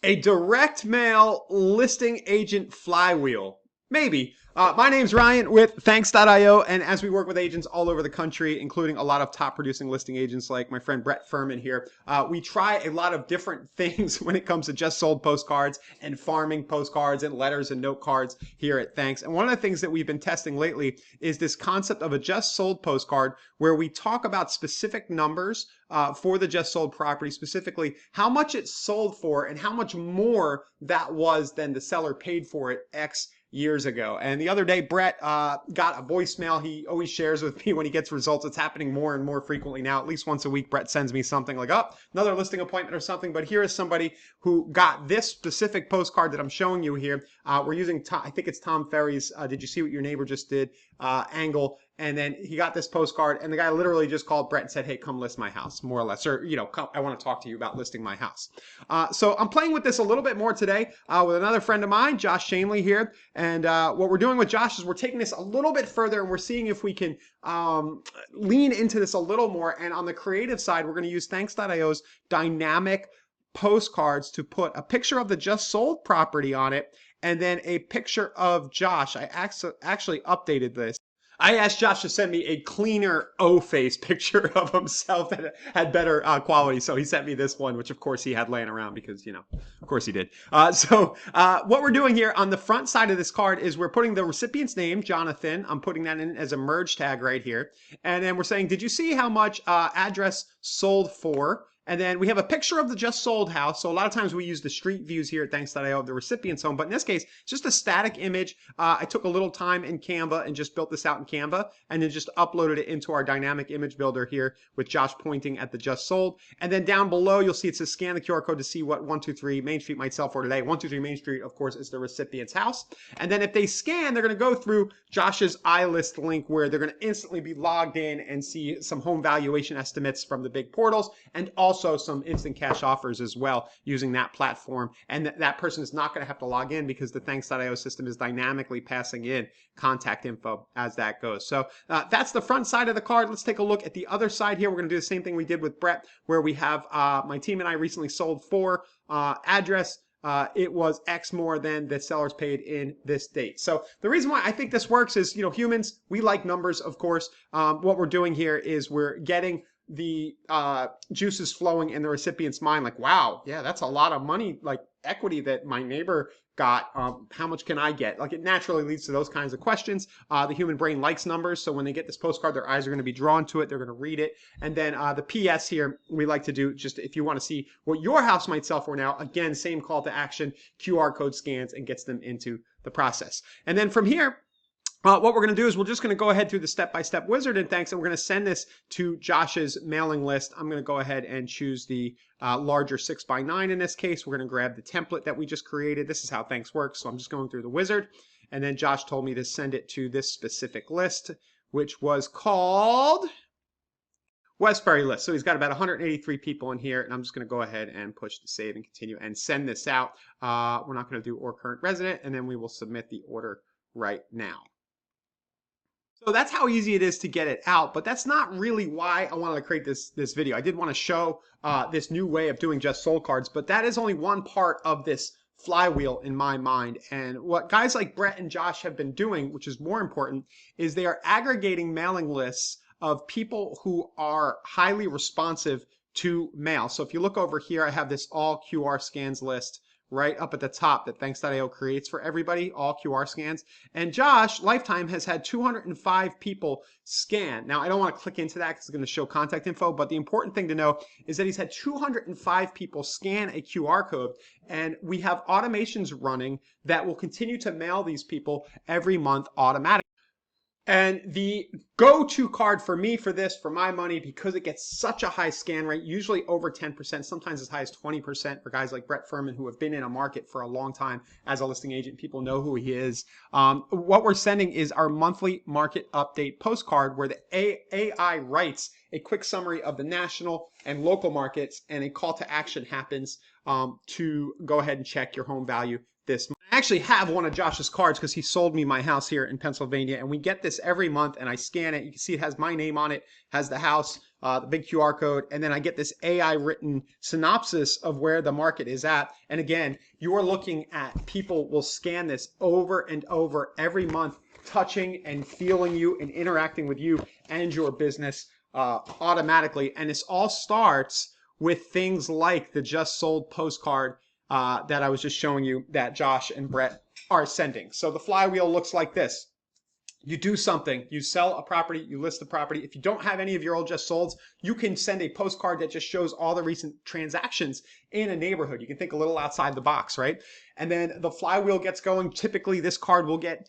A direct mail listing agent flywheel. Maybe. My name's Ryan with Thanks.io, and as we work with agents all over the country, including a lot of top producing listing agents like my friend Brett Furman here, we try a lot of different things when it comes to just sold postcards and farming postcards and letters and note cards here at Thanks. And one of the things that we've been testing lately is this concept of a just sold postcard where we talk about specific numbers for the just sold property, specifically how much it sold for and how much more that was than the seller paid for it X years ago. And the other day, Brett got a voicemail he always shares with me when he gets results. It's happening more and more frequently now. At least once a week, Brett sends me something like, oh, another listing appointment or something. But here is somebody who got this specific postcard that I'm showing you here. We're using, I think it's Tom Ferry's Did You See What Your Neighbor Just Did angle. And then he got this postcard, and the guy literally just called Brett and said, hey, come list my house, more or less. Or, I want to talk to you about listing my house. So I'm playing with this a little bit more today with another friend of mine, Josh Shanley here. And what we're doing with Josh is we're taking this a little bit further, and we're seeing if we can lean into this a little more. And on the creative side, we're going to use Thanks.io's dynamic postcards to put a picture of the just sold property on it, and then a picture of Josh. I actually updated this. I asked Josh to send me a cleaner O-face picture of himself that had better quality. So he sent me this one, which of course he had laying around because, of course he did. What we're doing here on the front side of this card is we're putting the recipient's name, Jonathan. I'm putting that in as a merge tag right here. And then we're saying, did you see how much address sold for? And then we have a picture of the just sold house. So a lot of times we use the street views here at Thanks.io of the recipient's home. But in this case, it's just a static image. I took a little time in Canva and just built this out in Canva and then just uploaded it into our dynamic image builder here with Josh pointing at the just sold. And then down below, you'll see it says scan the QR code to see what 123 Main Street might sell for today. 123 Main Street, of course, is the recipient's house. And then if they scan, they're going to go through Josh's iList link where they're going to instantly be logged in and see some home valuation estimates from the big portals and also some instant cash offers as well using that platform. And that person is not going to have to log in because the Thanks.io system is dynamically passing in contact info as that goes. So that's the front side of the card. Let's take a look at the other side here. We're going to do the same thing we did with Brett, where we have my team and I recently sold for address. It was X more than the sellers paid in this date. So the reason why I think this works is, humans, we like numbers, of course. What we're doing here is we're getting the juices flowing in the recipient's mind, like, wow, yeah, that's a lot of money, like equity that my neighbor got. How much can I get? Like, it naturally leads to those kinds of questions. The human brain likes numbers, so when they get this postcard, their eyes are going to be drawn to it. They're going to read it. And then the PS here, we like to do just if you want to see what your house might sell for now, again, same call to action, QR code scans and gets them into the process. And then from here, what we're going to do is we're just going to go ahead through the step-by-step wizard in Thanks, and we're going to send this to Josh's mailing list. I'm going to go ahead and choose the larger 6x9 in this case. We're going to grab the template that we just created. This is how Thanks works. So I'm just going through the wizard. And then Josh told me to send it to this specific list, which was called Westbury list. So he's got about 183 people in here, and I'm just going to go ahead and push the save and continue and send this out. We're not going to do or current resident, and then we will submit the order right now. So that's how easy it is to get it out, but that's not really why I wanted to create this video. I did want to show this new way of doing just sold cards, but that is only one part of this flywheel in my mind. And what guys like Brett and Josh have been doing, which is more important, is they are aggregating mailing lists of people who are highly responsive to mail. So if you look over here, I have this all QR scans list right up at the top that Thanks.io creates for everybody, all QR scans. And Josh, lifetime, has had 205 people scan. Now, I don't want to click into that because it's going to show contact info, but the important thing to know is that he's had 205 people scan a QR code, and we have automations running that will continue to mail these people every month automatically. And the go-to card for me for this, for my money, because it gets such a high scan rate, usually over 10%, sometimes as high as 20% for guys like Brett Furman who have been in a market for a long time as a listing agent. People know who he is. What we're sending is our monthly market update postcard where the AI writes a quick summary of the national and local markets, and a call to action happens to go ahead and check your home value this month. actually have one of Josh's cards because he sold me my house here in Pennsylvania, and we get this every month, and I scan it. You can see it has my name on it, has the house, the big QR code, and then I get this AI written synopsis of where the market is at. And again, you are looking at people will scan this over and over every month, touching and feeling you and interacting with you and your business automatically. And this all starts with things like the just sold postcard that I was just showing you that Josh and Brett are sending. So the flywheel looks like this. You do something, you sell a property, you list the property. If you don't have any of your old just solds, you can send a postcard that just shows all the recent transactions in a neighborhood. You can think a little outside the box, right? And then the flywheel gets going. Typically, this card will get,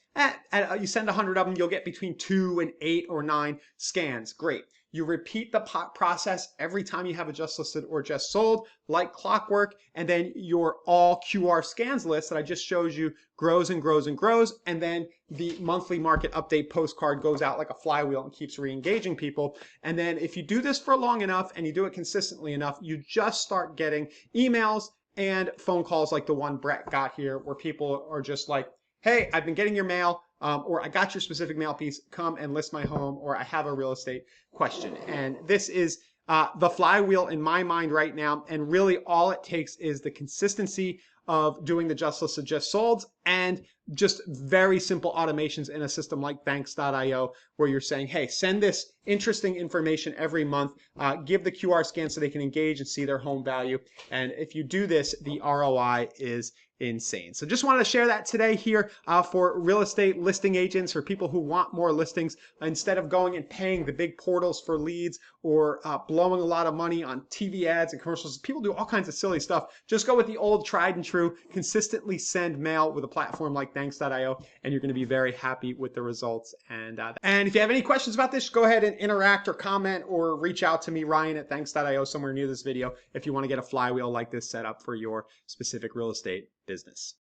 you send 100 of them, you'll get between 2 and 8 or 9 scans. Great. You repeat the process every time you have a just listed or just sold, like clockwork, and then your all QR scans list that I just showed you grows and grows and grows, and then the monthly market update postcard goes out like a flywheel and keeps re-engaging people. And then if you do this for long enough and you do it consistently enough, you just start getting emails and phone calls like the one Brett got here, where people are just like, hey, I've been getting your mail, or I got your specific mail piece, come and list my home, or I have a real estate question. And this is the flywheel in my mind right now. And really all it takes is the consistency of doing the just listed, just sold, and just very simple automations in a system like banks.io, where you're saying, hey, send this interesting information every month, give the QR scan so they can engage and see their home value. And if you do this, the ROI is insane. So just wanted to share that today here for real estate listing agents, or people who want more listings. Instead of going and paying the big portals for leads, or blowing a lot of money on TV ads and commercials. People do all kinds of silly stuff. Just go with the old tried and true, consistently send mail with a platform like banks.io, and you're going to be very happy with the results. And if you have any questions about this, go ahead and interact or comment or reach out to me, Ryan at thanks.io, somewhere near this video, if you want to get a flywheel like this set up for your specific real estate business.